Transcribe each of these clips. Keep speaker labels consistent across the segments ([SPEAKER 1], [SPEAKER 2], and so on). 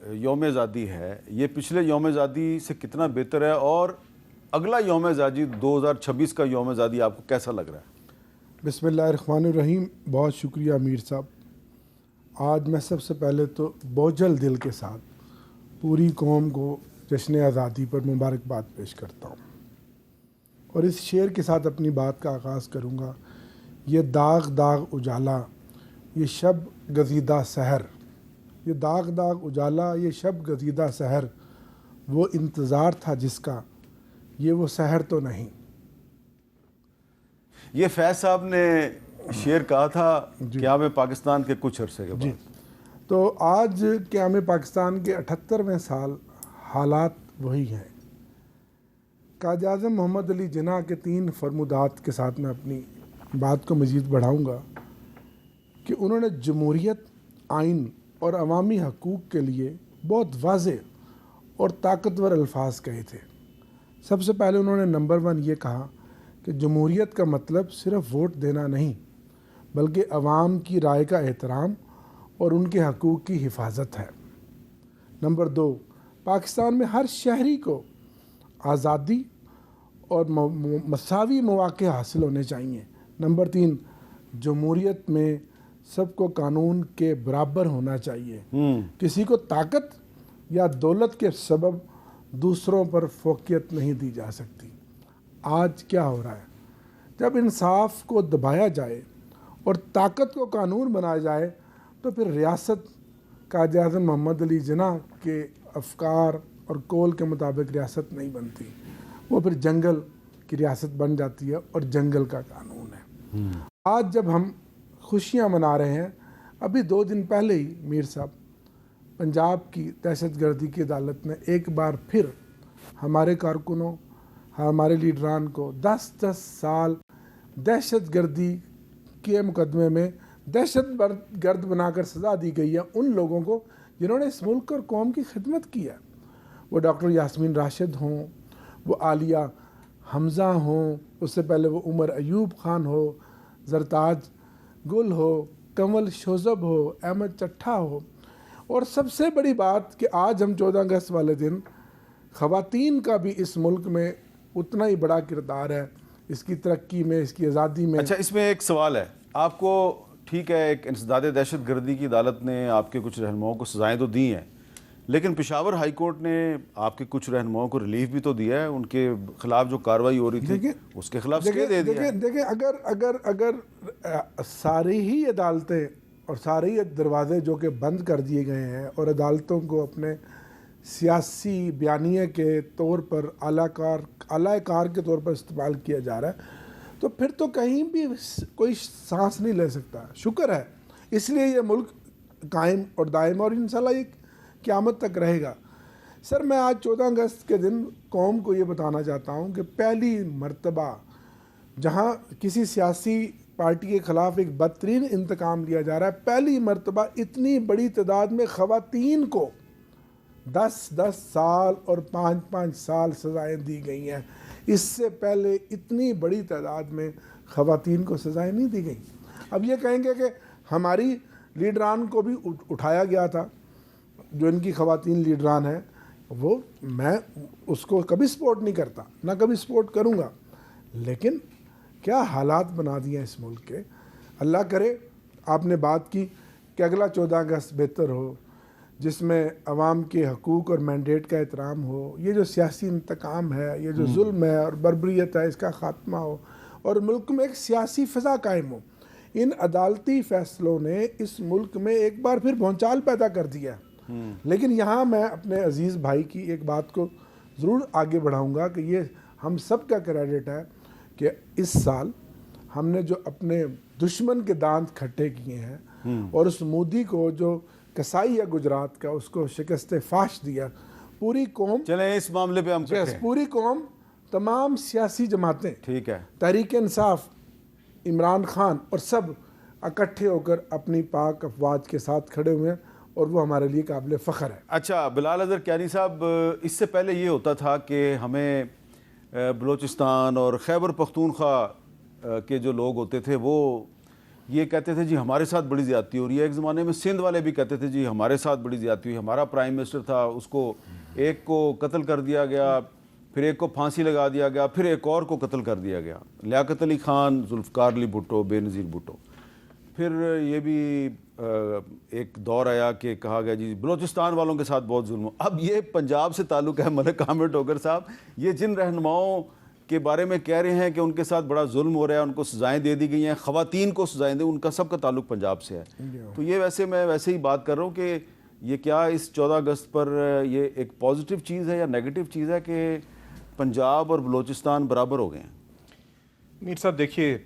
[SPEAKER 1] یوم آزادی ہے یہ پچھلے یوم آزادی سے کتنا بہتر ہے، اور اگلا یوم آزادی 2026 کا یوم آزادی آپ کو کیسا لگ رہا ہے؟
[SPEAKER 2] بسم اللہ الرحمن الرحیم. بہت شکریہ امیر صاحب. آج میں سب سے پہلے تو بوجھل دل کے ساتھ پوری قوم کو جشن آزادی پر مبارکباد پیش کرتا ہوں، اور اس شعر کے ساتھ اپنی بات کا آغاز کروں گا. یہ داغ داغ اجالا یہ شب گزیدہ سحر، یہ داغ داغ اجالا یہ شب گزیدہ سحر، وہ انتظار تھا جس کا یہ وہ سحر تو نہیں.
[SPEAKER 1] یہ فیض صاحب نے شعر کہا تھا قیام پاکستان کے کچھ عرصے کے بعد.
[SPEAKER 2] تو آج قیام پاکستان کے 78ویں سال حالات وہی ہیں. قائد اعظم محمد علی جناح کے 3 فرمودات کے ساتھ میں اپنی بات کو مزید بڑھاؤں گا کہ انہوں نے جمہوریت، آئین اور عوامی حقوق کے لیے بہت واضح اور طاقتور الفاظ کہے تھے. سب سے پہلے انہوں نے نمبر 1 یہ کہا کہ جمہوریت کا مطلب صرف ووٹ دینا نہیں بلکہ عوام کی رائے کا احترام اور ان کے حقوق کی حفاظت ہے. نمبر 2، پاکستان میں ہر شہری کو آزادی اور مساوی مواقع حاصل ہونے چاہیے. نمبر 3، جمہوریت میں سب کو قانون کے برابر ہونا چاہیے. کسی کو طاقت یا دولت کے سبب دوسروں پر فوقیت نہیں دی جا سکتی. آج کیا ہو رہا ہے؟ جب انصاف کو دبایا جائے اور طاقت کو قانون بنایا جائے تو پھر ریاست قائد اعظم محمد علی جناح کے افکار اور قول کے مطابق ریاست نہیں بنتی، وہ پھر جنگل کی ریاست بن جاتی ہے اور جنگل کا قانون ہے. آج جب ہم خوشیاں منا رہے ہیں، ابھی 2 دن پہلے ہی میر صاحب پنجاب کی دہشت گردی کی عدالت نے ایک بار پھر ہمارے کارکنوں، ہمارے لیڈران کو 10 سال دہشت گردی کے مقدمے میں دہشت گرد بنا کر سزا دی گئی ہے ان لوگوں کو جنہوں نے اس ملک اور قوم کی خدمت کی ہے. وہ ڈاکٹر یاسمین راشد ہوں، وہ عالیہ حمزہ ہوں، اس سے پہلے وہ عمر ایوب خان ہو، زرتاج گل ہو، کنول شوذب ہو، احمد چٹھا ہو. اور سب سے بڑی بات کہ آج ہم 14 اگست والے دن خواتین کا بھی اس ملک میں اتنا ہی بڑا کردار ہے، اس کی ترقی میں، اس کی آزادی میں.
[SPEAKER 1] اچھا، اس میں ایک سوال ہے آپ کو. ٹھیک ہے، ایک انسداد دہشت گردی کی عدالت نے آپ کے کچھ رہنماؤں کو سزائیں تو دی ہیں، لیکن پشاور ہائی کورٹ نے آپ کے کچھ رہنماؤں کو ریلیف بھی تو دیا ہے. ان کے خلاف جو کارروائی ہو رہی تھی اس کے خلاف اسٹے دے دیا.
[SPEAKER 2] دیکھیں اگر ساری ہی عدالتیں اور سارے ہی دروازے جو کہ بند کر دیے گئے ہیں اور عدالتوں کو اپنے سیاسی بیانیے کے طور پر اعلی کار کے طور پر استعمال کیا جا رہا ہے، تو پھر تو کہیں بھی کوئی سانس نہیں لے سکتا. شکر ہے، اس لیے یہ ملک قائم اور دائم اور انشاءاللہ یہ قیامت تک رہے گا. سر، میں آج 14 اگست کے دن قوم کو یہ بتانا چاہتا ہوں کہ پہلی مرتبہ جہاں کسی سیاسی پارٹی کے خلاف ایک بدترین انتقام لیا جا رہا ہے، پہلی مرتبہ اتنی بڑی تعداد میں خواتین کو 10 سال اور 5 سال سزائیں دی گئی ہیں. اس سے پہلے اتنی بڑی تعداد میں خواتین کو سزائیں نہیں دی گئیں. اب یہ کہیں گے کہ ہماری لیڈران کو بھی اٹھایا گیا تھا، جو ان کی خواتین لیڈران ہیں، وہ میں اس کو کبھی سپورٹ نہیں کرتا، نہ کبھی سپورٹ کروں گا. لیکن کیا حالات بنا دیے ہیں اس ملک کے. اللہ کرے، آپ نے بات کی کہ اگلا 14 اگست بہتر ہو، جس میں عوام کے حقوق اور مینڈیٹ کا احترام ہو، یہ جو سیاسی انتقام ہے، یہ جو ظلم ہے اور بربریت ہے، اس کا خاتمہ ہو اور ملک میں ایک سیاسی فضا قائم ہو. ان عدالتی فیصلوں نے اس ملک میں ایک بار پھر بھونچال پیدا کر دیا. لیکن یہاں میں اپنے عزیز بھائی کی ایک بات کو ضرور آگے بڑھاؤں گا کہ یہ ہم سب کا کریڈٹ ہے کہ اس سال ہم نے جو اپنے دشمن کے دانت کھٹے کیے ہیں اور اس مودی کو جو کسائی ہے گجرات کا، اس کو شکست فاش دیا. پوری قوم،
[SPEAKER 1] چلیں اس معاملے پہ ہم کہتے ہیں،
[SPEAKER 2] پوری قوم، تمام سیاسی جماعتیں،
[SPEAKER 1] ٹھیک ہے،
[SPEAKER 2] تحریک انصاف، عمران خان اور سب اکٹھے ہو کر اپنی پاک افواج کے ساتھ کھڑے ہوئے ہیں اور وہ ہمارے لیے قابل فخر ہے.
[SPEAKER 1] اچھا بلال اظہر کیانی صاحب، اس سے پہلے یہ ہوتا تھا کہ ہمیں بلوچستان اور خیبر پختونخوا کے جو لوگ ہوتے تھے وہ یہ کہتے تھے جی ہمارے ساتھ بڑی زیادتی ہو رہی ہے. ایک زمانے میں سندھ والے بھی کہتے تھے جی ہمارے ساتھ بڑی زیادتی ہوئی. ہمارا پرائم منسٹر تھا, اس کو ایک کو قتل کر دیا گیا, پھر ایک کو پھانسی لگا دیا گیا, پھر ایک اور کو قتل کر دیا گیا, لیاقت علی خان, ذوالفقار علی بھٹو, بے نظیر بھٹو. پھر یہ بھی ایک دور آیا کہ کہا گیا جی بلوچستان والوں کے ساتھ بہت ظلم ہو. اب یہ پنجاب سے تعلق ہے ملک عامر ڈوگر صاحب, یہ جن رہنماؤں کے بارے میں کہہ رہے ہیں کہ ان کے ساتھ بڑا ظلم ہو رہا ہے, ان کو سزائیں دے دی گئی ہیں, خواتین کو سزائیں دیں, ان کا سب کا تعلق پنجاب سے ہے. تو یہ میں ویسے ہی بات کر رہا ہوں کہ یہ کیا اس 14 اگست پر یہ ایک پازیٹیو چیز ہے یا نیگیٹو چیز ہے کہ پنجاب اور بلوچستان برابر ہو گئے ہیں؟
[SPEAKER 3] میر صاحب دیکھیے,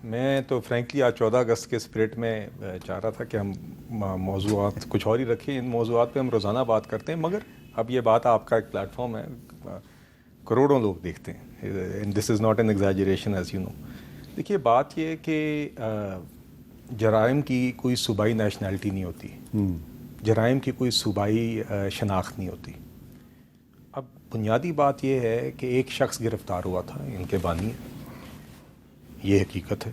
[SPEAKER 3] میں تو فرینکلی آج 14 اگست کے اسپرٹ میں چاہ رہا تھا کہ ہم موضوعات کچھ اور ہی رکھیں. ان موضوعات پہ ہم روزانہ بات کرتے ہیں, مگر اب یہ بات آپ کا ایک پلیٹ فارم ہے, کروڑوں لوگ دیکھتے ہیں. And this is not an exaggeration as you know. دیکھیے بات یہ ہے کہ جرائم کی کوئی صوبائی نیشنلٹی نہیں ہوتی, جرائم کی کوئی صوبائی شناخت نہیں ہوتی. اب بنیادی بات یہ ہے کہ ایک شخص گرفتار ہوا تھا, ان کے بانی, یہ حقیقت ہے.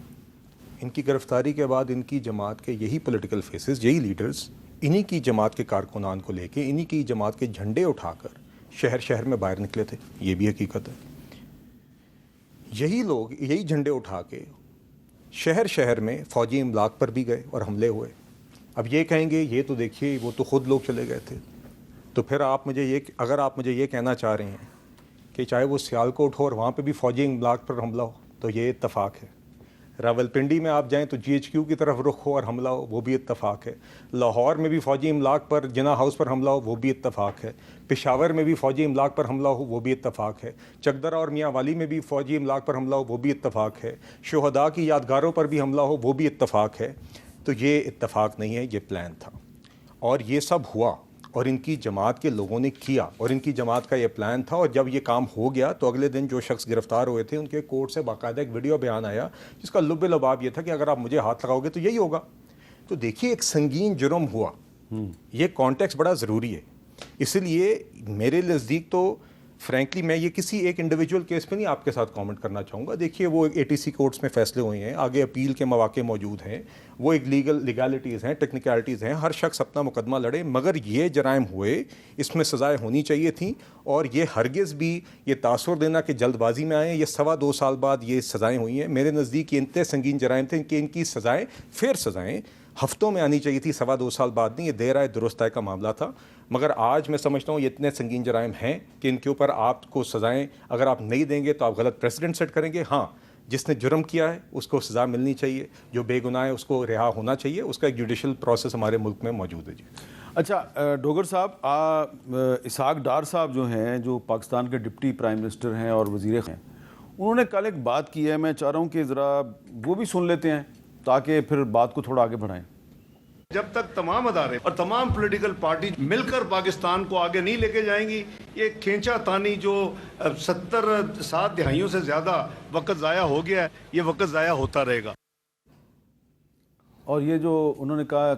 [SPEAKER 3] ان کی گرفتاری کے بعد ان کی جماعت کے یہی پولیٹیکل فیسز, یہی لیڈرز, انہی کی جماعت کے کارکنان کو لے کے, انہی کی جماعت کے جھنڈے اٹھا کر شہر شہر میں باہر نکلے تھے. یہ بھی حقیقت ہے. یہی لوگ یہی جھنڈے اٹھا کے شہر شہر میں فوجی املاک پر بھی گئے اور حملے ہوئے. اب یہ کہیں گے یہ تو دیکھیے وہ تو خود لوگ چلے گئے تھے. تو پھر اگر آپ مجھے یہ کہنا چاہ رہے ہیں کہ چاہے وہ سیالکوٹ ہو اور وہاں پہ بھی فوجی املاک پر حملہ ہو تو یہ اتفاق ہے. راولپنڈی میں آپ جائیں تو GHQ کی طرف رخ ہو اور حملہ ہو, وہ بھی اتفاق ہے. لاہور میں بھی فوجی املاک پر, جناح ہاؤس پر حملہ ہو, وہ بھی اتفاق ہے. پشاور میں بھی فوجی املاک پر حملہ ہو, وہ بھی اتفاق ہے. چکدرا اور میاں والی میں بھی فوجی املاک پر حملہ ہو, وہ بھی اتفاق ہے. شہداء کی یادگاروں پر بھی حملہ ہو, وہ بھی اتفاق ہے. تو یہ اتفاق نہیں ہے, یہ پلان تھا اور یہ سب ہوا اور ان کی جماعت کے لوگوں نے کیا اور ان کی جماعت کا یہ پلان تھا. اور جب یہ کام ہو گیا تو اگلے دن جو شخص گرفتار ہوئے تھے ان کے کورٹ سے باقاعدہ ایک ویڈیو بیان آیا جس کا لب لباب یہ تھا کہ اگر آپ مجھے ہاتھ لگاؤ گے تو یہی ہوگا. تو دیکھیے ایک سنگین جرم ہوا, یہ کانٹیکسٹ بڑا ضروری ہے. اس لیے میرے نزدیک تو فرینکلی میں یہ کسی ایک انڈیویجول کیس پہ نہیں آپ کے ساتھ کامنٹ کرنا چاہوں گا. دیکھیے وہ ATC کورٹس میں فیصلے ہوئے ہیں, آگے اپیل کے مواقع موجود ہیں, وہ ایک لیگالٹیز ہیں, ٹیکنیکلٹیز ہیں, ہر شخص اپنا مقدمہ لڑے. مگر یہ جرائم ہوئے, اس میں سزائیں ہونی چاہیے تھیں. اور یہ ہرگز بھی یہ تاثر دینا کہ جلد بازی میں آئیں, یہ 2.25 سال بعد یہ سزائیں ہوئی ہیں. میرے نزدیک یہ اتنے سنگین جرائم تھے کہ ان کی سزائیں فیئر سزائیں ہفتوں میں آنی چاہیے تھی, 2.25 سال بعد نہیں. یہ دیر آئے درست آئے کا معاملہ تھا. مگر آج میں سمجھتا ہوں یہ اتنے سنگین جرائم ہیں کہ ان کے اوپر آپ کو سزائیں اگر آپ نہیں دیں گے تو آپ غلط پریسیڈنٹ سیٹ کریں گے. ہاں, جس نے جرم کیا ہے اس کو سزا ملنی چاہیے, جو بے گناہ ہے اس کو رہا ہونا چاہیے. اس کا ایک جوڈیشل پروسیس ہمارے ملک میں موجود ہے. جی
[SPEAKER 1] اچھا ڈوگر صاحب, اسحاق ڈار صاحب جو ہیں, جو پاکستان کے ڈپٹی پرائم منسٹر ہیں اور وزیر ہیں, انہوں نے کل ایک بات کی ہے, میں چاہ رہا ہوں کہ ذرا وہ بھی سن لیتے ہیں تاکہ پھر بات کو تھوڑا آگے بڑھائیں.
[SPEAKER 4] جب تک تمام ادارے اور تمام پولیٹیکل پارٹی مل کر پاکستان کو آگے نہیں لے کے جائیں گی, یہ کھینچا تانی جو 7 دہائیوں سے زیادہ وقت ضائع ہو گیا ہے, یہ وقت ضائع ہوتا رہے گا.
[SPEAKER 1] اور یہ جو انہوں نے کہا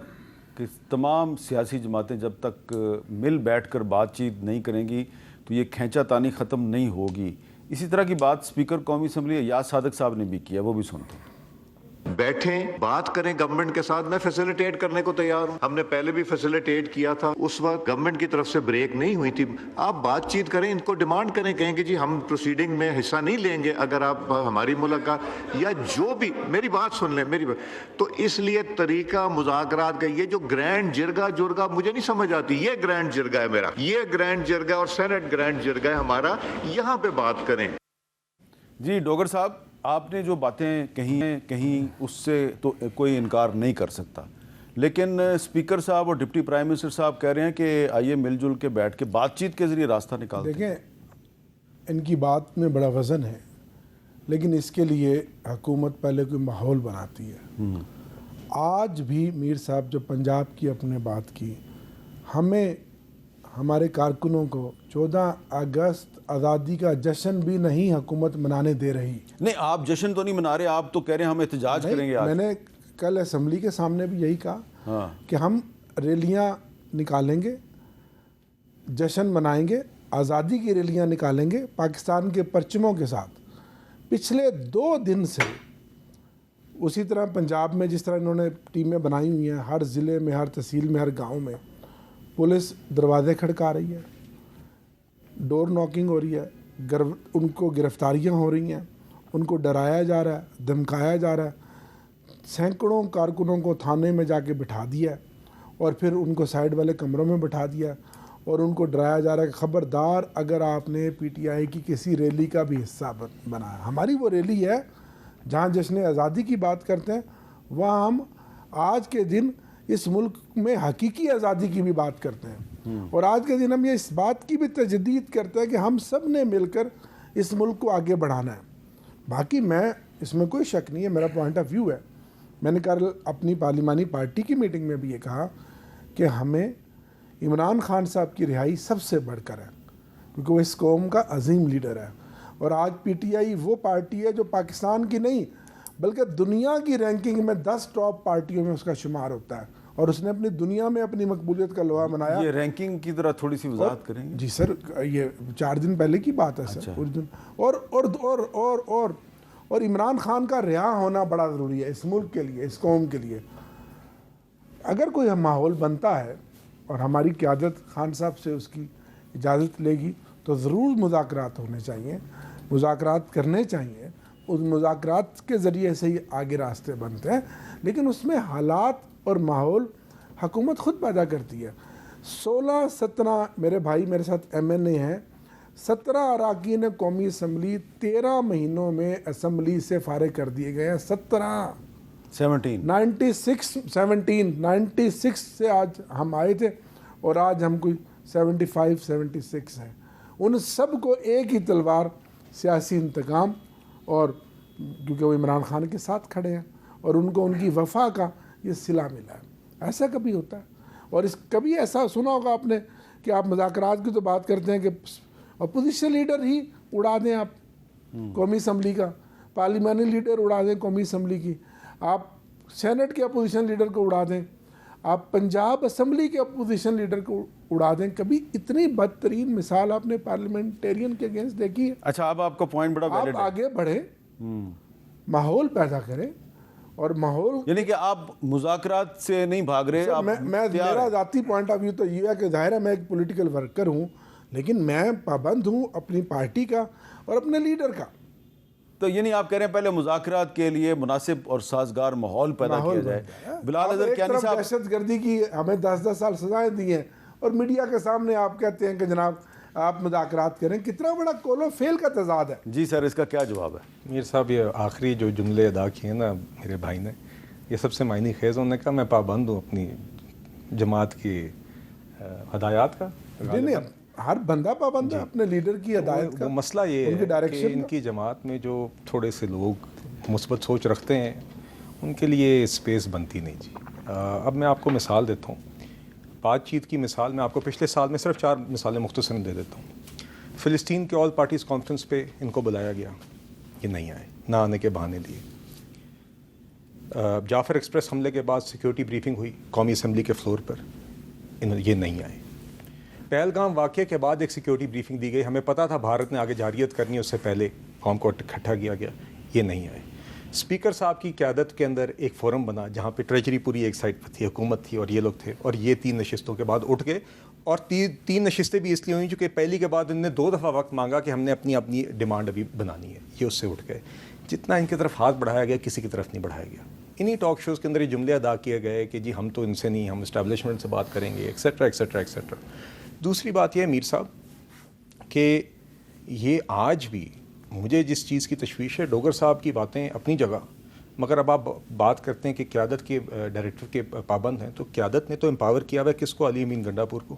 [SPEAKER 1] کہ تمام سیاسی جماعتیں جب تک مل بیٹھ کر بات چیت نہیں کریں گی تو یہ کھینچا تانی ختم نہیں ہوگی. اسی طرح کی بات اسپیکر قومی اسمبلی ایاز صادق صاحب نے بھی کیا, وہ بھی سنتے ہیں.
[SPEAKER 5] بیٹھیں, بات کریں گورنمنٹ کے ساتھ. میں فیسیلیٹیٹ کرنے کو تیار ہوں. ہم نے پہلے بھی فیسیلیٹیٹ کیا تھا, اس وقت گورنمنٹ کی طرف سے بریک نہیں ہوئی تھی. آپ بات چیت کریں, ان کو ڈیمانڈ کریں, کہیں کہ جی ہم پروسیڈنگ میں حصہ نہیں لیں گے اگر آپ ہماری ملاقات یا جو بھی, میری بات سن لیں, میری بات. تو اس لیے طریقہ مذاکرات کا یہ جو گرینڈ جرگا مجھے نہیں سمجھ آتی. یہ گرینڈ جرگا ہے میرا, یہ گرینڈ جرگا اور سینٹ گرینڈ جرگا ہے ہمارا, یہاں پہ بات کریں.
[SPEAKER 1] جی ڈوگر صاحب, آپ نے جو باتیں کہی ہیں کہیں اس سے تو کوئی انکار نہیں کر سکتا, لیکن اسپیکر صاحب اور ڈپٹی پرائم منسٹر صاحب کہہ رہے ہیں کہ آئیے مل جل کے بیٹھ کے بات چیت کے ذریعے راستہ نکالتے ہیں.
[SPEAKER 2] دیکھیں ان کی بات میں بڑا وزن ہے, لیکن اس کے لیے حکومت پہلے کوئی ماحول بناتی ہے. آج بھی میر صاحب جو پنجاب کی اپنے بات کی, ہمیں ہمارے کارکنوں کو 14 اگست آزادی کا جشن بھی نہیں حکومت منانے دے رہی.
[SPEAKER 1] نہیں, آپ جشن تو نہیں منا رہے, آپ تو کہہ رہے ہیں ہم احتجاج کریں گے.
[SPEAKER 2] میں نے کل اسمبلی کے سامنے بھی یہی کہا کہ ہم ریلیاں نکالیں گے, جشن منائیں گے, آزادی کی ریلیاں نکالیں گے پاکستان کے پرچموں کے ساتھ. پچھلے 2 دن سے اسی طرح پنجاب میں جس طرح انہوں نے ٹیمیں بنائی ہوئی ہیں، ہر ضلع میں، ہر تحصیل میں، ہر گاؤں میں پولیس دروازے کھڑکا رہی ہے، ڈور ناکنگ ہو رہی ہے، ان کو گرفتاریاں ہو رہی ہیں، ان کو ڈرایا جا رہا ہے، دھمکایا جا رہا ہے، سینکڑوں کارکنوں کو تھانے میں جا کے بٹھا دیا ہے اور پھر ان کو سائڈ والے کمروں میں بٹھا دیا اور ان کو ڈرایا جا رہا ہے کہ خبردار اگر آپ نے پی ٹی آئی کی کسی ریلی کا بھی حصہ بنایا. ہماری وہ ریلی ہے جہاں جشن آزادی کی بات کرتے ہیں، وہاں ہم آج کے دن اس ملک میں حقیقی آزادی کی بھی بات کرتے ہیں، اور آج کے دن ہم یہ اس بات کی بھی تجدید کرتے ہیں کہ ہم سب نے مل کر اس ملک کو آگے بڑھانا ہے. باقی میں اس میں کوئی شک نہیں ہے، میرا پوائنٹ آف ویو ہے. میں نے کل اپنی پارلیمانی پارٹی کی میٹنگ میں بھی یہ کہا کہ ہمیں عمران خان صاحب کی رہائی سب سے بڑھ کر ہے، کیونکہ وہ اس قوم کا عظیم لیڈر ہے. اور آج پی ٹی آئی وہ پارٹی ہے جو پاکستان کی نہیں بلکہ دنیا کی رینکنگ میں 10 ٹاپ پارٹیوں میں اس کا شمار ہوتا ہے، اور اس نے اپنی دنیا میں اپنی مقبولیت کا لوہا بنایا.
[SPEAKER 1] یہ رینکنگ کی ذرا تھوڑی سی وضاحت کریں گے؟
[SPEAKER 2] جی سر، یہ 4 دن پہلے کی بات ہے سر. اس دن اور عمران خان کا رہا ہونا بڑا ضروری ہے اس ملک کے لیے، اس قوم کے لیے. اگر کوئی ماحول بنتا ہے اور ہماری قیادت خان صاحب سے اس کی اجازت لے گی تو ضرور مذاکرات ہونے چاہیے، مذاکرات کرنے چاہیے. اس مذاکرات کے ذریعے سے ہی آگے راستے بنتے ہیں، لیکن اس میں حالات اور ماحول حکومت خود پیدا کرتی ہے. 16-17 میرے بھائی میرے ساتھ ایم این اے ہیں، 17 اراکین قومی اسمبلی 13 مہینوں میں اسمبلی سے فارغ کر دیے گئے ہیں. 96 سے آج ہم آئے تھے اور آج ہم کوئی 75-76 ہیں. ان سب کو ایک ہی تلوار سیاسی انتقام، اور کیونکہ وہ عمران خان کے ساتھ کھڑے ہیں اور ان کو ان کی وفا کا یہ صلہ ملا ہے. ایسا کبھی ہوتا ہے؟ اور کبھی ایسا سنا ہوگا آپ نے کہ آپ مذاکرات کی تو بات کرتے ہیں کہ اپوزیشن لیڈر ہی اڑا دیں آپ قومی اسمبلی کا، پارلیمانی لیڈر اڑا دیں قومی اسمبلی کی، آپ سینٹ کے اپوزیشن لیڈر کو اڑا دیں، آپ پنجاب اسمبلی کے اپوزیشن لیڈر کو اڑا دیں. کبھی اتنی بدترین مثال آپ نے پارلیمنٹیرین کے اگینسٹ دیکھی ہے؟
[SPEAKER 1] اچھا، اب آپ کا پوائنٹ بڑا ویلڈ ہے.
[SPEAKER 2] آپ آگے بڑھیں، ماحول پیدا کریں، اور ماحول
[SPEAKER 1] یعنی کہ آپ مذاکرات سے نہیں بھاگ رہے.
[SPEAKER 2] میرا ذاتی پوائنٹ آف ویو تو یہ ہے کہ ظاہر ہے میں ایک پولیٹیکل ورکر ہوں، لیکن میں پابند ہوں اپنی پارٹی کا اور اپنے لیڈر کا.
[SPEAKER 1] تو یعنی آپ کہہ رہے ہیں پہلے مذاکرات کے لیے مناسب اور سازگار ماحول پیدا کیا جائے. بلال اظہر کیانی صاحب،
[SPEAKER 2] دہشت گردی کی ہمیں 10 سال سزائیں دی ہیں اور میڈیا کے سامنے آپ کہتے ہیں کہ جناب آپ مذاکرات کریں. کتنا بڑا کول و فیل کا تضاد ہے.
[SPEAKER 1] جی سر، اس کا کیا جواب ہے؟
[SPEAKER 3] میر صاحب، یہ آخری جو جملے ادا کیے نا میرے بھائی نے، یہ سب سے معنی خیز. انہوں نے کہا میں پابند ہوں اپنی جماعت کی ہدایات کا.
[SPEAKER 2] نہیں، ہر بندہ پابند ہے اپنے لیڈر کی ہدایت کا.
[SPEAKER 3] مسئلہ یہ ہے کہ ان کی جماعت میں جو تھوڑے سے لوگ مثبت سوچ رکھتے ہیں ان کے لیے اسپیس بنتی نہیں. جی اب میں آپ کو مثال دیتا ہوں، بات چیت کی مثال. میں آپ کو پچھلے سال میں صرف 4 مثالیں مختصراً دے دیتا ہوں. فلسطین کے آل پارٹیز کانفرنس پہ ان کو بلایا گیا، یہ نہیں آئے، نہ آنے کے بہانے دیے. جعفر ایکسپریس حملے کے بعد سیکیورٹی بریفنگ ہوئی قومی اسمبلی کے فلور پر، یہ نہیں آئے. پہلگام واقعے کے بعد ایک سیکیورٹی بریفنگ دی گئی، ہمیں پتہ تھا بھارت نے آگے جارحیت کرنی ہے، اس سے پہلے قوم کو اکٹھا کیا گیا، یہ نہیں آئے. اسپیکر صاحب کی قیادت کے اندر ایک فورم بنا جہاں پہ ٹریجری پوری ایک سائڈ پہ تھی، حکومت تھی اور یہ لوگ تھے، اور یہ 3 نشستوں کے بعد اٹھ گئے. اور 3 نشستیں بھی اس لیے ہوئیں چونکہ پہلی کے بعد انہوں نے 2 دفعہ وقت مانگا کہ ہم نے اپنی ڈیمانڈ ابھی بنانی ہے، یہ اس سے اٹھ گئے. جتنا ان کی طرف ہاتھ بڑھایا گیا کسی کی طرف نہیں بڑھایا گیا. انہی ٹاک شوز کے اندر یہ جملے ادا کیے گئے کہ جی ہم تو ان سے نہیں، ہم اسٹیبلشمنٹ سے بات کریں گے، ایکسیٹرا ایکسیٹرا ایکسیٹرا. دوسری بات یہ ہے میر صاحب کہ یہ آج بھی مجھے جس چیز کی تشویش ہے، ڈوگر صاحب کی باتیں اپنی جگہ، مگر اب آپ بات کرتے ہیں کہ قیادت کے ڈائریکٹر کے پابند ہیں، تو قیادت نے تو امپاور کیا ہوا ہے کس کو؟ علی امین گنڈا پور کو.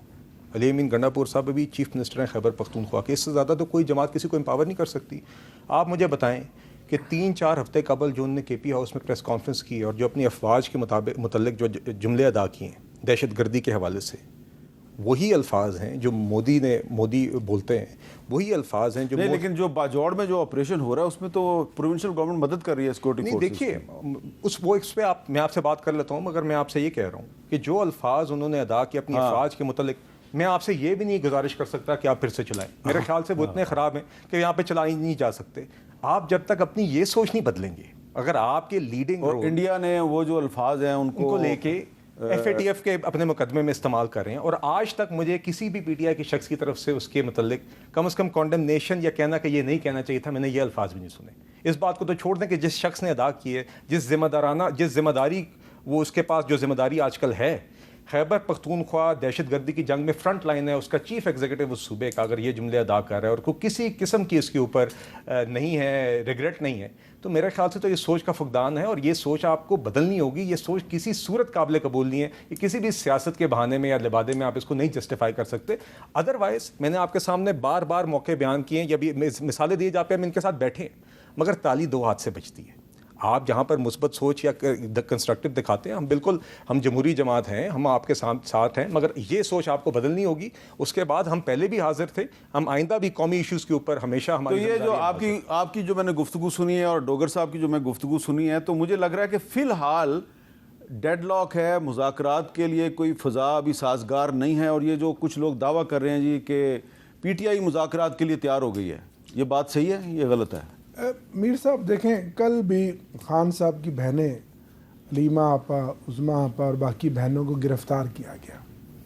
[SPEAKER 3] علی امین گنڈا پور صاحب ابھی چیف منسٹر ہیں خیبر پختونخوا کے. اس سے زیادہ تو کوئی جماعت کسی کو امپاور نہیں کر سکتی. آپ مجھے بتائیں کہ 3-4 ہفتے قبل جو انہوں نے کے پی ہاؤس میں پریس کانفرنس کی اور جو اپنی افواج کے متعلق جو جملے ادا کیے ہیں دہشت گردی کے حوالے سے، وہی الفاظ ہیں جو مودی بولتے ہیں، وہی الفاظ ہیں جو
[SPEAKER 1] نہیں. لیکن جو باجوڑ میں جو آپریشن ہو رہا ہے اس میں تو پروونشل گورنمنٹ مدد کر رہی ہے سیکورٹی فورسز.
[SPEAKER 3] دیکھیے اس پہ میں آپ سے بات کر لیتا ہوں، مگر میں آپ سے یہ کہہ رہا ہوں کہ جو الفاظ انہوں نے ادا کیے اپنی افواج کے متعلق، میں آپ سے یہ بھی نہیں گزارش کر سکتا کہ آپ پھر سے چلائیں. میرے خیال سے وہ اتنے خراب ہیں کہ یہاں پہ چلائی نہیں جا سکتے. آپ جب تک اپنی یہ سوچ نہیں بدلیں گے اگر آپ کے لیڈنگ
[SPEAKER 1] اور انڈیا نے وہ جو الفاظ ہیں ان کو
[SPEAKER 3] لے کے ایف اے ٹی ایف کے اپنے مقدمے میں استعمال کر رہے ہیں، اور آج تک مجھے کسی بھی پی ٹی آئی کے شخص کی طرف سے اس کے متعلق کم از کم کانڈمنیشن یا کہنا کہ یہ نہیں کہنا چاہیے تھا، میں نے یہ الفاظ بھی نہیں سنے. اس بات کو تو چھوڑ دیں کہ جس شخص نے ادا کی ہے، جس ذمہ داری وہ اس کے پاس جو ذمہ داری آج کل ہے، خیبر پختونخوا دہشت گردی کی جنگ میں فرنٹ لائن ہے، اس کا چیف ایگزیکٹو اس صوبے کا اگر یہ جملے ادا کر رہا ہے اور کوئی کسی قسم کی اس کے اوپر نہیں ہے، ریگریٹ نہیں ہے، تو میرے خیال سے تو یہ سوچ کا فقدان ہے، اور یہ سوچ آپ کو بدلنی ہوگی. یہ سوچ کسی صورت قابل قبول نہیں ہے، یہ کسی بھی سیاست کے بہانے میں یا لبادے میں آپ اس کو نہیں جسٹیفائی کر سکتے. ادروائز میں نے آپ کے سامنے بار بار موقع بیان کیے ہیں یا بھی مثالیں دیے جا پہ ہم ان کے ساتھ بیٹھے ہیں، مگر تالی دو ہاتھ سے بجتی ہے. آپ جہاں پر مثبت سوچ یا کنسٹرکٹیو دکھاتے ہیں، ہم جمہوری جماعت ہیں، ہم آپ کے ساتھ ہیں، مگر یہ سوچ آپ کو بدلنی ہوگی. اس کے بعد ہم پہلے بھی حاضر تھے، ہم آئندہ بھی قومی ایشوز کے اوپر ہمیشہ ہماری.
[SPEAKER 1] تو یہ جو آپ کی جو میں نے گفتگو سنی ہے اور ڈوگر صاحب کی جو میں گفتگو سنی ہے، تو مجھے لگ رہا ہے کہ فی الحال ڈیڈ لاک ہے، مذاکرات کے لیے کوئی فضا ابھی سازگار نہیں ہے. اور یہ جو کچھ لوگ دعویٰ کر رہے ہیں جی کہ پی ٹی آئی مذاکرات کے لیے تیار ہو گئی ہے، یہ بات صحیح ہے، یہ غلط ہے؟
[SPEAKER 2] میر صاحب دیکھیں، کل بھی خان صاحب کی بہنیں لیما آپا، عظما آپا اور باقی بہنوں کو گرفتار کیا گیا.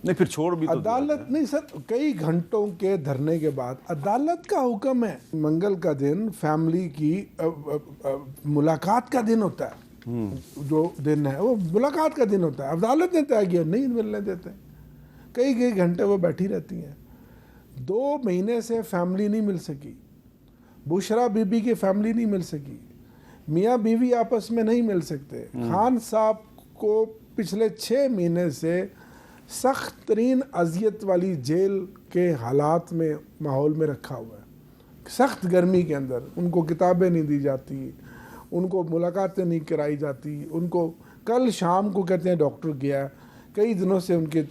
[SPEAKER 1] نہیں پھر چھوڑ بھی تو
[SPEAKER 2] عدالت نہیں سر، کئی گھنٹوں کے دھرنے کے بعد عدالت کا حکم ہے. منگل کا دن فیملی کی ملاقات کا دن ہوتا ہے، جو دن ہے وہ ملاقات کا دن ہوتا ہے. عدالت نے طے کیا نہیں ملنے دیتے، کئی گھنٹے وہ بیٹھی رہتی ہیں. 2 مہینے سے فیملی نہیں مل سکی، بشرا بی بی کی فیملی نہیں مل سکی، میاں بیوی آپس میں نہیں مل سکتے. خان صاحب کو پچھلے 6 مہینے سے سخت ترین اذیت والی جیل کے حالات میں ماحول میں رکھا ہوا ہے. سخت گرمی کے اندر ان کو کتابیں نہیں دی جاتی، ان کو ملاقاتیں نہیں کرائی جاتی. ان کو کل شام کو کہتے ہیں ڈاکٹر گیا، کئی دنوں سے ان کے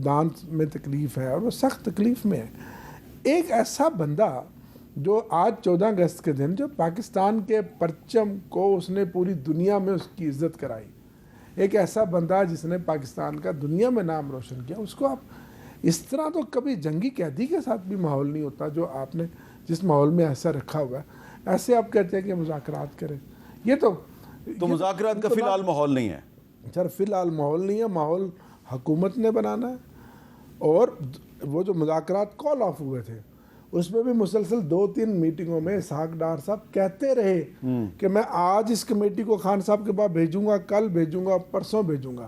[SPEAKER 2] دانت میں تکلیف ہے اور وہ سخت تکلیف میں ہے. ایک ایسا بندہ جو آج 14 اگست کے دن جو پاکستان کے پرچم کو اس نے پوری دنیا میں اس کی عزت کرائی، ایک ایسا بندہ جس نے پاکستان کا دنیا میں نام روشن کیا، اس کو آپ اس طرح تو کبھی جنگی قیدی کے ساتھ بھی ماحول نہیں ہوتا جو آپ نے جس ماحول میں ایسا رکھا ہوا ہے. ایسے آپ کہتے ہیں کہ مذاکرات کریں، یہ تو
[SPEAKER 1] مذاکرات کا فی الحال ماحول نہیں ہے
[SPEAKER 2] سر. فی الحال ماحول نہیں ہے، ماحول حکومت نے بنانا ہے. اور وہ جو مذاکرات کال آف ہوئے تھے اس میں بھی مسلسل 2-3 میٹنگوں میں اسحاق ڈار صاحب کہتے رہے کہ میں آج اس کمیٹی کو خان صاحب کے پاس بھیجوں گا، کل بھیجوں گا، پرسوں بھیجوں گا.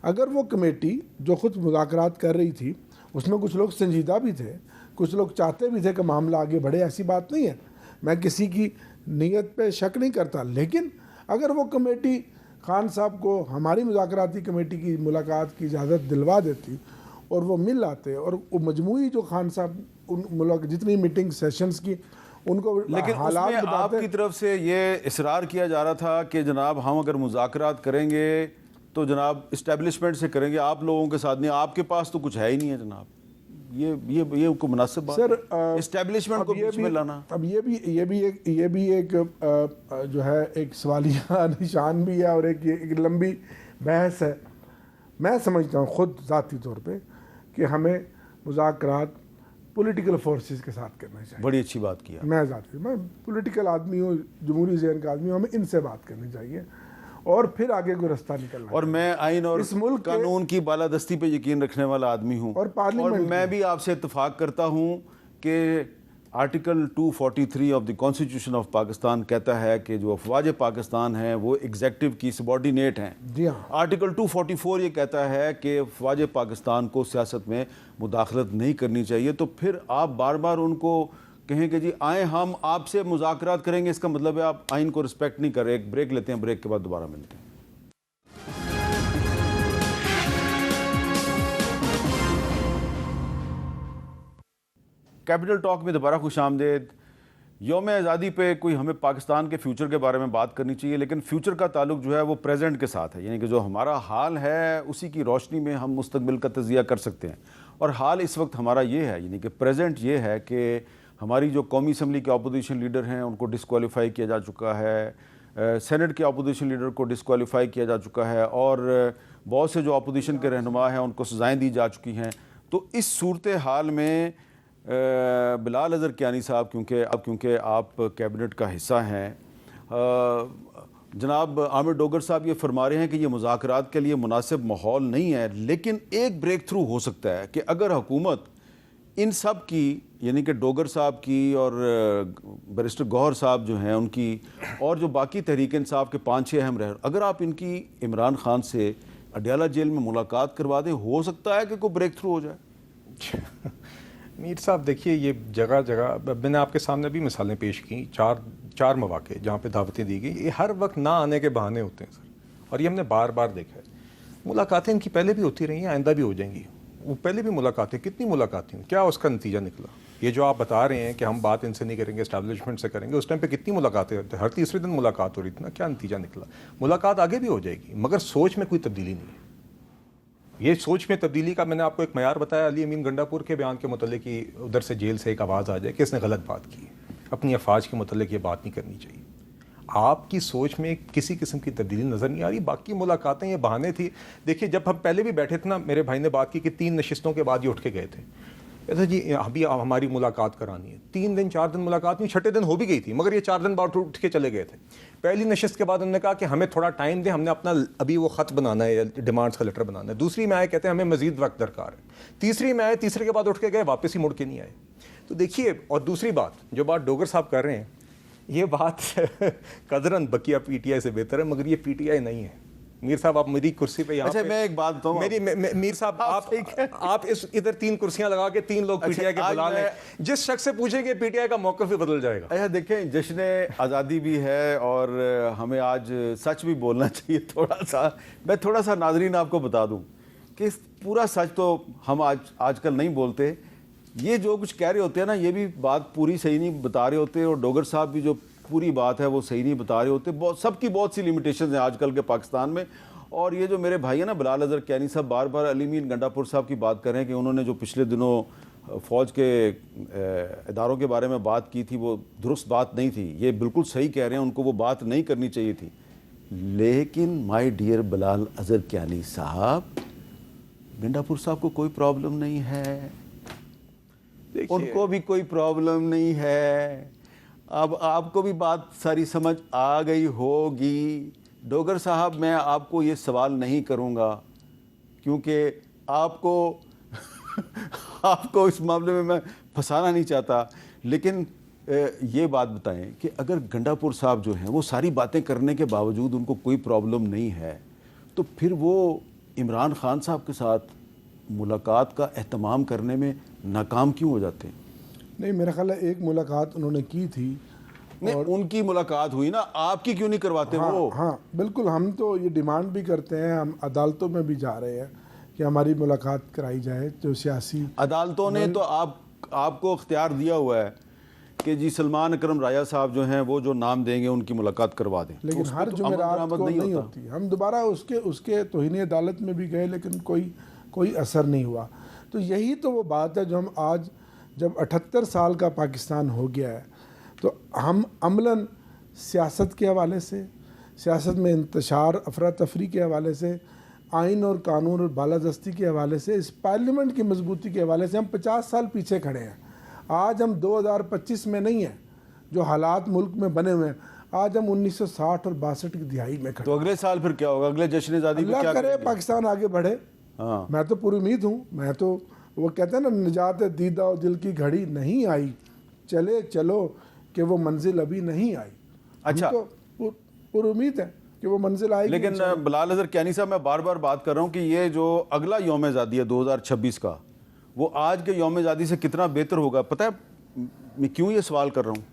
[SPEAKER 2] اگر وہ کمیٹی جو خود مذاکرات کر رہی تھی اس میں کچھ لوگ سنجیدہ بھی تھے، کچھ لوگ چاہتے بھی تھے کہ معاملہ آگے بڑھے، ایسی بات نہیں ہے، میں کسی کی نیت پہ شک نہیں کرتا، لیکن اگر وہ کمیٹی خان صاحب کو ہماری مذاکراتی کمیٹی کی ملاقات کی اجازت دلوا دیتی اور وہ مل آتے اور وہ مجموعی جو خان صاحب جتنی میٹنگ سیشنز کی ان کو
[SPEAKER 1] لیکن اس میں آپ کی طرف سے یہ اصرار کیا جا رہا تھا کہ جناب ہم اگر مذاکرات کریں گے تو جناب اسٹیبلشمنٹ سے کریں گے، آپ لوگوں کے ساتھ نہیں، آپ کے پاس تو کچھ ہے ہی نہیں ہے جناب. یہ کو مناسب بات
[SPEAKER 2] سر
[SPEAKER 1] اسٹیبلشمنٹ کو بیچ میں لانا.
[SPEAKER 2] اب یہ بھی ایک جو ہے ایک سوالیہ نشان بھی ہے اور ایک لمبی بحث ہے. میں سمجھتا ہوں خود ذاتی طور پہ کہ ہمیں مذاکرات پولیٹیکل فورسز کے ساتھ کرنا چاہیے.
[SPEAKER 1] بڑی اچھی بات کیا.
[SPEAKER 2] میں پولیٹیکل آدمی ہوں، جمہوری ذہن کا آدمی ہوں، ہمیں ان سے بات کرنی چاہیے اور پھر آگے کوئی رستہ نکلنا.
[SPEAKER 1] اور میں آئین اور
[SPEAKER 2] اس ملک
[SPEAKER 1] قانون کی بالادستی پہ یقین رکھنے والا آدمی ہوں، اور میں بھی آپ سے اتفاق کرتا ہوں کہ article 243 of the constitution of Pakistan کہتا ہے کہ جو افواج پاکستان ہیں وہ ایگزیکٹو کی سبارڈینیٹ ہیں.
[SPEAKER 2] جی ہاں.
[SPEAKER 1] آرٹیکل 244 یہ کہتا ہے کہ افواج پاکستان کو سیاست میں مداخلت نہیں کرنی چاہیے. تو پھر آپ بار بار ان کو کہیں کہ جی آئیں ہم آپ سے مذاکرات کریں گے، اس کا مطلب ہے آپ آئین کو رسپیکٹ نہیں کر رہے. ایک بریک لیتے ہیں، بریک کے بعد دوبارہ ملتے ہیں. کیپٹل ٹاک میں دوبارہ خوش آمدید. یوم آزادی پہ کوئی ہمیں پاکستان کے فیوچر کے بارے میں بات کرنی چاہیے، لیکن فیوچر کا تعلق جو ہے وہ پریزنٹ کے ساتھ ہے، یعنی کہ جو ہمارا حال ہے اسی کی روشنی میں ہم مستقبل کا تجزیہ کر سکتے ہیں. اور حال اس وقت ہمارا یہ ہے، یعنی کہ پریزنٹ یہ ہے کہ ہماری جو قومی اسمبلی کے اپوزیشن لیڈر ہیں ان کو ڈسکوالیفائی کیا جا چکا ہے، سینٹ کے اپوزیشن لیڈر کو ڈسکوالیفائی کیا جا چکا ہے، اور بہت سے جو اپوزیشن کے رہنما ہیں ان کو سزائیں دی جا چکی ہیں. تو اس صورتحال میں بلال اظہر کیانی صاحب کیونکہ آپ کیبنٹ کا حصہ ہیں، جناب عامر ڈوگر صاحب یہ فرما رہے ہیں کہ یہ مذاکرات کے لیے مناسب ماحول نہیں ہے، لیکن ایک بریک تھرو ہو سکتا ہے کہ اگر حکومت ان سب کی، یعنی کہ ڈوگر صاحب کی اور بیرسٹر گوہر صاحب جو ہیں ان کی، اور جو باقی تحریک انصاف کے 5-6 اہم رہنما، اگر آپ ان کی عمران خان سے اڈیالہ جیل میں ملاقات کروا دیں، ہو سکتا ہے کہ کوئی بریک تھرو ہو جائے۔
[SPEAKER 3] میر صاحب دیکھیے، یہ جگہ جگہ میں نے آپ کے سامنے بھی مثالیں پیش کی، چار مواقع جہاں پہ دعوتیں دی گئی، یہ ہر وقت نہ آنے کے بہانے ہوتے ہیں سر، اور یہ ہم نے بار بار دیکھا ہے۔ ملاقاتیں ان کی پہلے بھی ہوتی رہی ہیں، آئندہ بھی ہو جائیں گی۔ وہ پہلے بھی ملاقاتیں، کتنی ملاقاتیں، کیا اس کا نتیجہ نکلا؟ یہ جو آپ بتا رہے ہیں کہ ہم بات ان سے نہیں کریں گے، اسٹیبلشمنٹ سے کریں گے، اس ٹائم پہ کتنی ملاقاتیں ہوتی ہیں، ہر تیسرے دن ملاقات ہو رہی تھی نا، کیا نتیجہ نکلا؟ ملاقات آگے بھی ہو جائے گی، مگر سوچ میں کوئی تبدیلی نہیں ہے۔ یہ سوچ میں تبدیلی کا میں نے آپ کو ایک معیار بتایا، علی امین گنڈا پور کے بیان کے متعلق کہ ادھر سے جیل سے ایک آواز آ جائے کہ اس نے غلط بات کی، اپنی افواج کے متعلق یہ بات نہیں کرنی چاہیے۔ آپ کی سوچ میں کسی قسم کی تبدیلی نظر نہیں آ رہی۔ باقی ملاقاتیں یہ بہانے تھی۔ دیکھیے جب ہم پہلے بھی بیٹھے تھے نا، میرے بھائی نے بات کی کہ 3 نشستوں کے بعد یہ اٹھ کے گئے تھے، کہتے جی ابھی ہماری ملاقات کرانی ہے۔ 3 دن 4 دن ملاقات نہیں، 6 دن ہو بھی گئی تھی، مگر یہ 4 دن بعد اٹھ کے چلے گئے تھے۔ پہلی نشست کے بعد انہوں نے کہا کہ ہمیں تھوڑا ٹائم دیں، ہم نے اپنا ابھی وہ خط بنانا ہے، ڈیمانڈس کا لیٹر بنانا ہے۔ دوسری میں آئے، کہتے ہیں ہمیں مزید وقت درکار ہے۔ تیسری میں آئے، تیسرے کے بعد اٹھ کے گئے، واپس ہی مڑ کے نہیں آئے۔ تو دیکھیے، اور دوسری بات جو بات ڈوگر صاحب کر رہے ہیں، یہ بات قدرن بقیہ پی ٹی آئی سے بہتر ہے، مگر یہ پی ٹی آئی نہیں ہے۔ میر صاحب آپ میری کرسی پہ یہاں
[SPEAKER 1] اچھا میں ایک بات بتاؤں،
[SPEAKER 3] میر صاحب آپ اس ادھر 3 کرسیاں لگا کے 3 لوگ پی ٹی آئی کے بلا لیں، جس شخص سے پوچھیں گے پی ٹی آئی کا موقف بھی بدل جائے گا۔
[SPEAKER 1] اچھا دیکھیں، جشن آزادی بھی ہے اور ہمیں آج سچ بھی بولنا چاہیے تھوڑا سا۔ میں تھوڑا سا ناظرین آپ کو بتا دوں کہ پورا سچ تو ہم آج کل نہیں بولتے۔ یہ جو کچھ کہہ رہے ہوتے ہیں نا، یہ بھی بات پوری صحیح نہیں بتا رہے ہوتے، اور ڈوگر صاحب بھی جو پوری بات ہے وہ صحیح نہیں بتا رہے ہوتے۔ سب کی بہت سی لیمیٹیشنز ہیں آج کل کے پاکستان میں۔ اور یہ جو میرے بھائی ہیں نا بلال اظہر کیانی صاحب، بار بار علی امین گنڈا پور صاحب کی بات کر رہے ہیں کہ انہوں نے جو پچھلے دنوں فوج کے اداروں کے بارے میں بات کی تھی، وہ درست بات نہیں تھی۔ یہ بالکل صحیح کہہ رہے ہیں، ان کو وہ بات نہیں کرنی چاہیے تھی۔ لیکن مائی ڈیئر بلال اظہر کیانی صاحب، گنڈا پور صاحب کو کوئی پرابلم نہیں ہے، ان کو بھی کوئی پرابلم نہیں ہے۔ اب آپ کو بھی بات ساری سمجھ آ گئی ہوگی۔ ڈوگر صاحب میں آپ کو یہ سوال نہیں کروں گا، کیونکہ آپ کو اس معاملے میں پھنسانا نہیں چاہتا، لیکن یہ بات بتائیں کہ اگر گنڈا پور صاحب جو ہیں وہ ساری باتیں کرنے کے باوجود ان کو کوئی پرابلم نہیں ہے، تو پھر وہ عمران خان صاحب کے ساتھ ملاقات کا اہتمام کرنے میں ناکام کیوں ہو جاتے ہیں؟
[SPEAKER 2] نہیں، میرا خیال ہے ایک ملاقات انہوں نے کی تھی،
[SPEAKER 1] نہیں ان کی ملاقات ہوئی نا، آپ کی کیوں نہیں کرواتے؟ وہ
[SPEAKER 2] ہاں بالکل، ہم تو یہ ڈیمانڈ بھی کرتے ہیں، ہم عدالتوں میں بھی جا رہے ہیں کہ ہماری ملاقات کرائی جائے۔ جو سیاسی
[SPEAKER 1] عدالتوں نے تو آپ کو اختیار دیا ہوا ہے کہ جی سلمان اکرم راجہ صاحب جو ہیں وہ جو نام دیں گے ان کی ملاقات کروا دیں،
[SPEAKER 2] لیکن ہر جمعرات کو نہیں ہوتی۔ ہم دوبارہ اس کے توہین عدالت میں بھی گئے، لیکن کوئی اثر نہیں ہوا۔ تو یہی تو وہ بات ہے جو ہم آج جب 78 سال کا پاکستان ہو گیا ہے، تو ہم عملاً سیاست کے حوالے سے، سیاست میں انتشار افراتفری کے حوالے سے، آئین اور قانون اور بالادستی کے حوالے سے، اس پارلیمنٹ کی مضبوطی کے حوالے سے ہم 50 سال پیچھے کھڑے ہیں۔ آج ہم 2025 میں نہیں ہیں جو حالات ملک میں بنے ہوئے ہیں، آج ہم 1960 اور 62 کی دہائی میں کھڑے ہیں۔
[SPEAKER 1] تو اگلے سال پھر کیا ہوگا؟ اگلے جشن آزادی میں کیا
[SPEAKER 2] اللہ کرے پاکستان آگے بڑھے۔ میں تو پوری امید ہوں، میں تو وہ کہتے ہیں نا، نجات دیدہ و دل کی گھڑی نہیں آئی، چلے چلو کہ وہ منزل ابھی نہیں آئی۔
[SPEAKER 1] اچھا،
[SPEAKER 2] تو پوری امید ہے کہ وہ منزل آئے گی۔
[SPEAKER 1] لیکن بلال اظہر کیانی صاحب، میں بار بار بات کر رہا ہوں کہ یہ جو اگلا یوم آزادی ہے 2026 کا، وہ آج کے یوم آزادی سے کتنا بہتر ہوگا؟ پتہ ہے میں کیوں یہ سوال کر رہا ہوں؟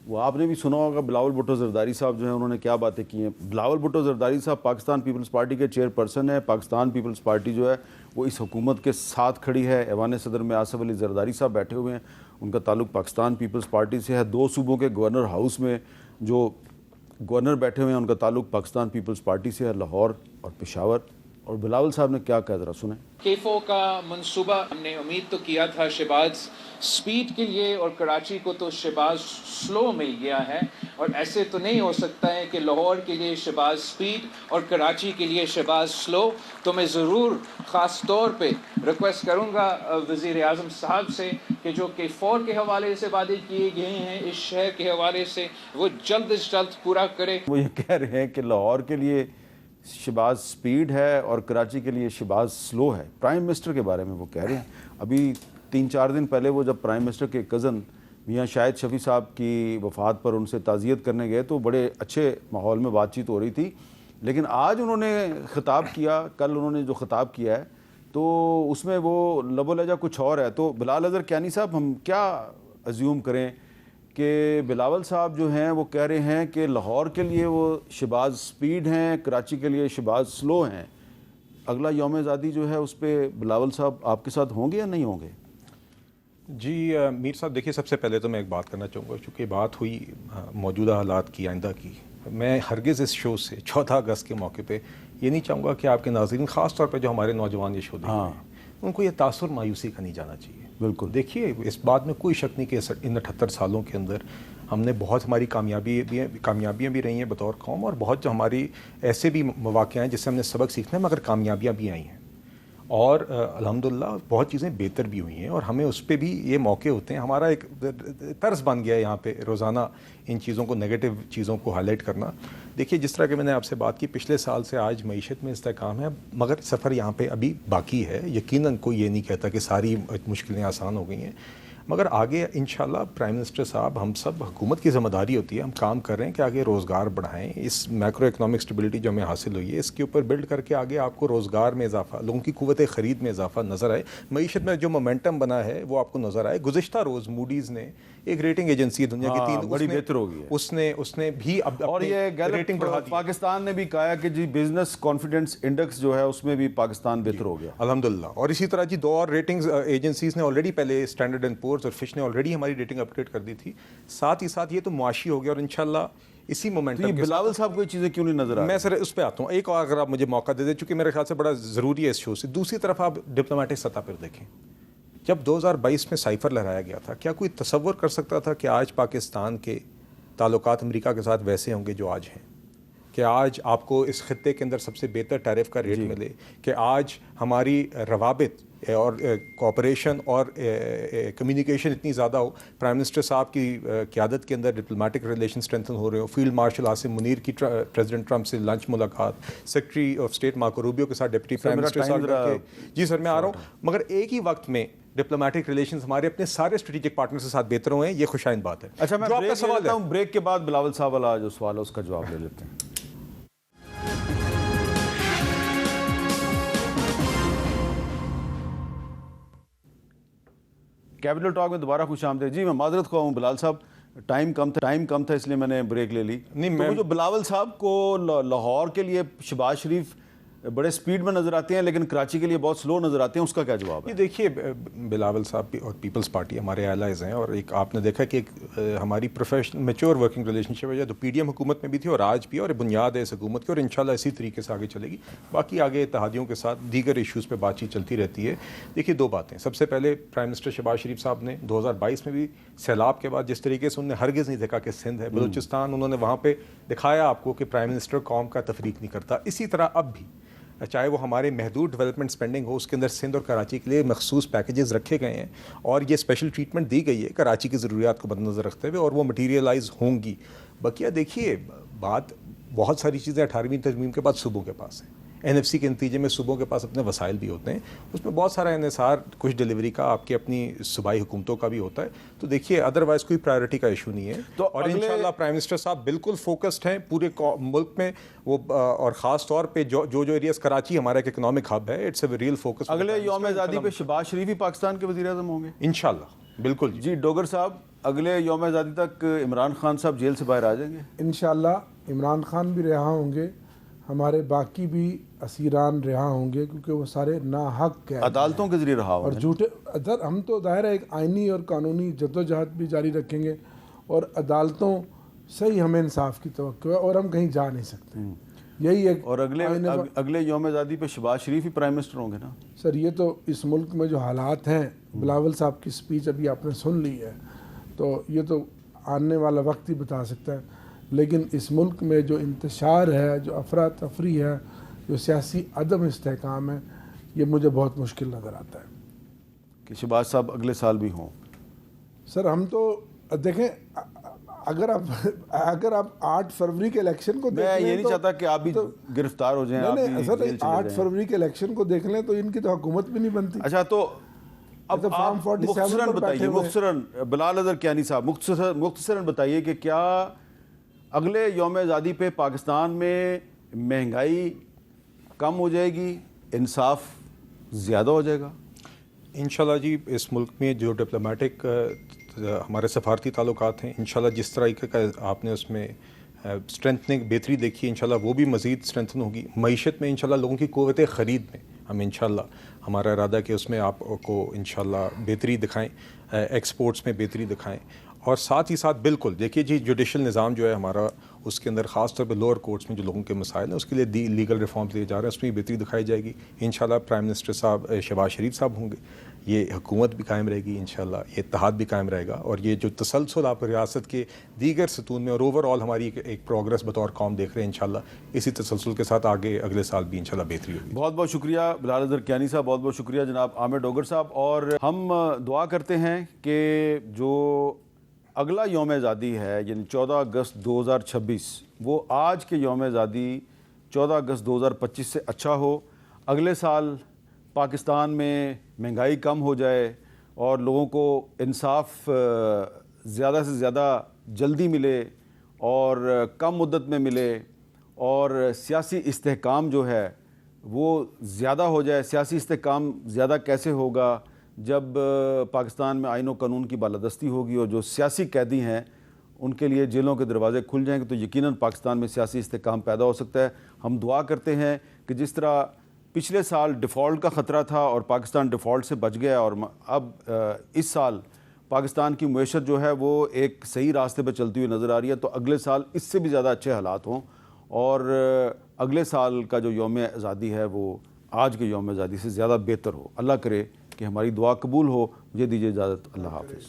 [SPEAKER 1] وہ آپ نے بھی سنا ہوگا بلاول بھٹو زرداری صاحب جو ہیں انہوں نے کیا باتیں کی ہیں۔ بلاول بھٹو زرداری صاحب پاکستان پیپلز پارٹی کے چیئرپرسن ہیں۔ پاکستان پیپلز پارٹی جو ہے وہ اس حکومت کے ساتھ کھڑی ہے۔ ایوان صدر میں آصف علی زرداری صاحب بیٹھے ہوئے ہیں، ان کا تعلق پاکستان پیپلز پارٹی سے ہے۔ 2 صوبوں کے گورنر ہاؤس میں جو گورنر بیٹھے ہوئے ہیں ان کا تعلق پاکستان پیپلز پارٹی سے ہے، لاہور اور پشاور اور بلاول صاحب نے کیا کہا ذرا سنیں.
[SPEAKER 6] K4 کا منصوبہ ہم نے امید تو کیا تھا شہباز سپیڈ کے لیے، اور کراچی کو تو شہباز سلو مل گیا ہے، اور ایسے تو نہیں ہو سکتا ہے کہ لاہور کے لیے شہباز سپیڈ اور کراچی کے لیے شہباز سلو. تو میں ضرور خاص طور پہ ریکویسٹ کروں گا وزیر اعظم صاحب سے کہ جو K4 کے حوالے سے وعدے کیے گئے ہیں اس شہر کے حوالے سے وہ جلد از جلد پورا کرے.
[SPEAKER 1] وہ یہ کہہ رہے ہیں کہ لاہور کے لیے شہباز سپیڈ ہے اور کراچی کے لیے شہباز سلو ہے. پرائم منسٹر کے بارے میں وہ کہہ رہے ہیں. ابھی 3-4 دن پہلے وہ جب پرائم منسٹر کے کزن میاں شاہد شفیع صاحب کی وفات پر ان سے تعزیت کرنے گئے تو بڑے اچھے ماحول میں بات چیت ہو رہی تھی. لیکن آج انہوں نے خطاب کیا، کل انہوں نے جو خطاب کیا ہے تو اس میں وہ لب و لہجہ کچھ اور ہے. تو بلال اظہر کیانی صاحب، ہم کیا ازیوم کریں کہ بلاول صاحب جو ہیں وہ کہہ رہے ہیں کہ لاہور کے لیے وہ شہباز سپیڈ ہیں، کراچی کے لیے شہباز سلو ہیں. اگلا یوم آزادی جو ہے اس پہ بلاول صاحب آپ کے ساتھ ہوں گے یا نہیں ہوں گے؟
[SPEAKER 3] جی میر صاحب دیکھیے، سب سے پہلے تو میں ایک بات کرنا چاہوں گا، چونکہ بات ہوئی موجودہ حالات کی، آئندہ کی. میں ہرگز اس شو سے 14 اگست کے موقع پہ یہ نہیں چاہوں گا کہ آپ کے ناظرین، خاص طور پہ جو ہمارے نوجوان یہ شو دیکھ رہے ہیں، ان کو یہ تاثر مایوسی کا نہیں جانا چاہیے.
[SPEAKER 1] بالکل.
[SPEAKER 3] دیکھیے اس بات میں کوئی شک نہیں کہ ان 78 سالوں کے اندر ہم نے بہت، ہماری کامیابیاں بھی رہی ہیں بطور قوم، اور بہت جو ہماری ایسے بھی مواقع ہیں جس سے ہم نے سبق سیکھنا ہے، مگر کامیابیاں بھی آئی ہیں، اور الحمدللہ بہت چیزیں بہتر بھی ہوئی ہیں، اور ہمیں اس پہ بھی یہ موقع ہوتے ہیں. ہمارا ایک طرز بن گیا ہے یہاں پہ روزانہ ان چیزوں کو، نیگیٹو چیزوں کو ہائی لائٹ کرنا. دیکھیے جس طرح کہ میں نے آپ سے بات کی، پچھلے سال سے آج معیشت میں استحکام ہے، مگر سفر یہاں پہ ابھی باقی ہے. یقیناً کوئی یہ نہیں کہتا کہ ساری مشکلیں آسان ہو گئی ہیں، مگر آگے انشاءاللہ پرائم منسٹر صاحب، ہم سب، حکومت کی ذمہ داری ہوتی ہے، ہم کام کر رہے ہیں کہ آگے روزگار بڑھائیں. اس میکرو اکنامک اسٹیبلٹی جو ہمیں حاصل ہوئی ہے، اس کے اوپر بلڈ کر کے آگے آپ کو روزگار میں اضافہ، لوگوں کی قوت خرید میں اضافہ نظر آئے، معیشت میں جو مومنٹم بنا ہے وہ آپ کو نظر آئے. گزشتہ روز موڈیز نے، ایک ریٹنگ ایجنسی ہے دنیا کی 3،
[SPEAKER 1] بڑی بہتر ہو گئی ہے،
[SPEAKER 3] اس نے بھی اب
[SPEAKER 1] اور یہ
[SPEAKER 3] ریٹنگ بڑھا دی.
[SPEAKER 1] پاکستان نے بھی کہا کہ جی بزنس کانفیڈنس انڈیکس جو ہے اس میں بھی پاکستان بہتر ہو گیا
[SPEAKER 3] الحمدللہ. اور اسی طرح جی 2 اور ریٹنگز ایجنسیز نے آلریڈی، پہلے اسٹینڈرڈ اینڈ پورز اور فش نے آلریڈی ہماری ریٹنگ اپڈیٹ کر دی تھی. ساتھ ہی ساتھ یہ تو معاشی ہو گیا، اور انشاءاللہ اسی مومنٹم کے
[SPEAKER 1] بلاول صاحب کو یہ چیزیں کیوں نہیں نظر آ رہی؟
[SPEAKER 3] میں سر اس پہ آتا ہوں. ایک اور اگر آپ مجھے موقع دے دیں، چونکہ میرے خیال سے بڑا ضروری ہے اس شو سے. دوسری طرف آپ ڈپلومیٹک سطح پر دیکھیں، جب 2022 میں سائفر لہرایا گیا تھا، کیا کوئی تصور کر سکتا تھا کہ آج پاکستان کے تعلقات امریکہ کے ساتھ ویسے ہوں گے جو آج ہیں؟ کہ آج آپ کو اس خطے کے اندر سب سے بہتر ٹیرف کا ریٹ ملے، کہ آج ہماری روابط اور کوآپریشن اور کمیونیکیشن اتنی زیادہ ہو. پرائم منسٹر صاحب کی قیادت کے اندر ڈپلومیٹک ریلیشن اسٹرینتھن ہو رہے ہو. فیلڈ مارشل عاصم منیر کی پریزیڈنٹ ٹرمپ سے لنچ ملاقات، secretary of state Marco Rubio کے ساتھ ڈپٹی پرائم منسٹر صاحب. جی سر میں آ رہا ہوں. مگر ایک ہی وقت میں ڈپلومیٹک ریلیشنز ہمارے اپنے سارے اسٹریٹجک پارٹنر کے ساتھ بہتر ہوئے ہیں، یہ خوشائند بات ہے.
[SPEAKER 1] اچھا میں بریک کے بعد بلاول صاحب والا جو سوال ہے اس کا جواب لے لیتے ہیں. کیپٹل ٹاک میں دوبارہ خوش آمدید. جی میں معذرت خواہ ہوں بلال صاحب، ٹائم کم تھا اس لیے میں نے بریک لے لی. نہیں، جو بلاول صاحب کو لاہور کے لیے شہباز شریف بڑے سپیڈ میں نظر آتے ہیں لیکن کراچی کے لیے بہت سلو نظر آتے ہیں، اس کا کیا جواب ہے؟
[SPEAKER 3] یہ دیکھیے بلاول صاحب اور پیپلز پارٹی ہمارے الائز ہیں، اور ایک آپ نے دیکھا کہ ایک ہماری پروفیشنل میچور ورکنگ ریلیشن شپ ہے، جو پی ڈی ایم حکومت میں بھی تھی اور آج بھی، اور بنیاد ہے اس حکومت کی، اور انشاءاللہ اسی طریقے سے آگے چلے گی. باقی آگے اتحادیوں کے ساتھ دیگر ایشوز پہ بات چیت چلتی رہتی ہے. دیکھیے 2 باتیں. سب سے پہلے پرائم منسٹر شہباز شریف صاحب نے 2022 میں بھی سیلاب کے بعد جس طریقے سے انہوں نے ہرگز نہیں دیکھا کہ سندھ ہے، بلوچستان، انہوں نے وہاں پہ دکھایا آپ کو کہ پرائم منسٹر قوم کا تفریق نہیں کرتا. اسی طرح اب بھی چاہے وہ ہمارے محدود ڈیولپمنٹ سپینڈنگ ہو، اس کے اندر سندھ اور کراچی کے لیے مخصوص پیکیجز رکھے گئے ہیں، اور یہ اسپیشل ٹریٹمنٹ دی گئی ہے کراچی کی ضروریات کو مد نظر رکھتے ہوئے، اور وہ مٹیریلائز ہوں گی. بقیہ دیکھیے بات، بہت ساری چیزیں 18ویں ترمیم کے بعد صوبوں کے پاس ہیں. NFC کے نتیجے میں صوبوں کے پاس اپنے وسائل بھی ہوتے ہیں، اس میں بہت سارا انحصار کچھ ڈیلیوری کا آپ کی اپنی صوبائی حکومتوں کا بھی ہوتا ہے. تو دیکھیے ادروائز کوئی پرائیورٹی کا ایشو نہیں ہے. اور انشاءاللہ پرائم منسٹر صاحب بالکل فوکسڈ ہیں پورے ملک میں، وہ اور خاص طور پہ جو ایریاز، کراچی ہمارا ایک اکنامک ہب ہے، اٹس اے ریئل فوکس.
[SPEAKER 1] اگلے یوم آزادی پہ شہباز شریف ہی پاکستان کے وزیر اعظم ہوں گے
[SPEAKER 3] انشاءاللہ. بالکل
[SPEAKER 1] جی ڈوگر صاحب، اگلے یوم آزادی تک عمران خان صاحب جیل سے باہر آ جائیں گے
[SPEAKER 2] انشاءاللہ. عمران خان بھی رہا ہوں گے، ہمارے باقی بھی اسیران رہا ہوں گے، کیونکہ وہ سارے ناحق قید
[SPEAKER 1] عدالتوں کے ذریعے رہا
[SPEAKER 2] اور جھوٹے. ہم تو ظاہر ہے ایک آئینی اور قانونی جدوجہد بھی جاری رکھیں گے، اور عدالتوں سے ہی ہمیں انصاف کی توقع ہے، اور ہم کہیں جا نہیں سکتے. یہی ایک
[SPEAKER 1] اور اگلے یوم آزادی پہ شہباز شریف ہی پرائم منسٹر ہوں گے نا
[SPEAKER 2] سر. یہ تو اس ملک میں جو حالات ہیں، بلاول صاحب کی سپیچ ابھی آپ نے سن لی ہے، تو یہ تو آنے والا وقت ہی بتا سکتا ہے. لیکن اس ملک میں جو انتشار ہے، جو افراتفری ہے، جو سیاسی عدم استحکام ہے، یہ مجھے بہت مشکل نظر آتا ہے
[SPEAKER 1] کہ شہباز صاحب اگلے سال بھی ہوں.
[SPEAKER 2] سر. ہم تو دیکھیں، اگر آپ 8 فروری کے الیکشن کو دیکھ
[SPEAKER 1] میں
[SPEAKER 2] لیں،
[SPEAKER 1] یہ نہیں چاہتا کہ آپ بھی گرفتار ہو جائیں.
[SPEAKER 2] نہیں سر، 8 فروری کے الیکشن کو دیکھ لیں تو ان کی تو حکومت بھی نہیں بنتی.
[SPEAKER 1] اچھا، تو اب آپ مختصراً بتائیے، مختصراً بلال اظہر کیانی صاحب مختصراً بتائیے کہ کیا اگلے یوم آزادی پہ پاکستان میں مہنگائی کم ہو جائے گی، انصاف زیادہ ہو جائے گا؟
[SPEAKER 3] انشاءاللہ جی، اس ملک میں جو ڈپلومیٹک ہمارے سفارتی تعلقات ہیں، انشاءاللہ جس طرح کا آپ نے اس میں اسٹرینتھنگ بہتری دیکھی ہے، انشاءاللہ وہ بھی مزید اسٹرینتھن ہوگی. معیشت میں انشاءاللہ لوگوں کی قوت خرید میں ہم انشاءاللہ ہمارا ارادہ ہے کہ اس میں آپ کو انشاءاللہ بہتری دکھائیں، ایکسپورٹس میں بہتری دکھائیں. اور ساتھ ہی ساتھ بالکل دیکھیے جی، جوڈیشل نظام جو ہے ہمارا، اس کے اندر خاص طور پہ لوور کورٹس میں جو لوگوں کے مسائل ہیں، اس کے لیے لیگل ریفارمز لیے جا رہے ہیں، اس میں بہتری دکھائی جائے گی. انشاءاللہ پرائم منسٹر صاحب شہباز شریف صاحب ہوں گے، یہ حکومت بھی قائم رہے گی انشاءاللہ، یہ اتحاد بھی قائم رہے گا. اور یہ جو تسلسل آپ ریاست کے دیگر ستون میں اور اوور آل ہماری ایک پروگرس بطور قوم دیکھ رہے ہیں، انشاءاللہ اسی تسلسل کے ساتھ آگے اگلے سال بھی انشاءاللہ بہتری ہوگی.
[SPEAKER 1] بہت بہت شکریہ بلال اظہر کیانی صاحب، بہت بہت شکریہ جناب عامر ڈوگر صاحب. اور ہم دعا کرتے ہیں کہ جو اگلا یوم آزادی ہے، یعنی 14 اگست 2026، وہ آج کے یوم آزادی 14 اگست 2025 سے اچھا ہو. اگلے سال پاکستان میں مہنگائی کم ہو جائے اور لوگوں کو انصاف زیادہ سے زیادہ جلدی ملے اور کم مدت میں ملے، اور سیاسی استحکام جو ہے وہ زیادہ ہو جائے. سیاسی استحکام زیادہ کیسے ہوگا؟ جب پاکستان میں آئین و قانون کی بالادستی ہوگی اور جو سیاسی قیدی ہیں ان کے لیے جیلوں کے دروازے کھل جائیں گے، تو یقیناً پاکستان میں سیاسی استحکام پیدا ہو سکتا ہے. ہم دعا کرتے ہیں کہ جس طرح پچھلے سال ڈیفالٹ کا خطرہ تھا اور پاکستان ڈیفالٹ سے بچ گیا، اور اب اس سال پاکستان کی معیشت جو ہے وہ ایک صحیح راستے پہ چلتی ہوئی نظر آ رہی ہے، تو اگلے سال اس سے بھی زیادہ اچھے حالات ہوں اور اگلے سال کا جو یوم آزادی ہے وہ آج کے یوم آزادی سے زیادہ بہتر ہو. اللہ کرے کہ ہماری دعا قبول ہو. مجھے دیجیے اجازت. اللہ حافظ.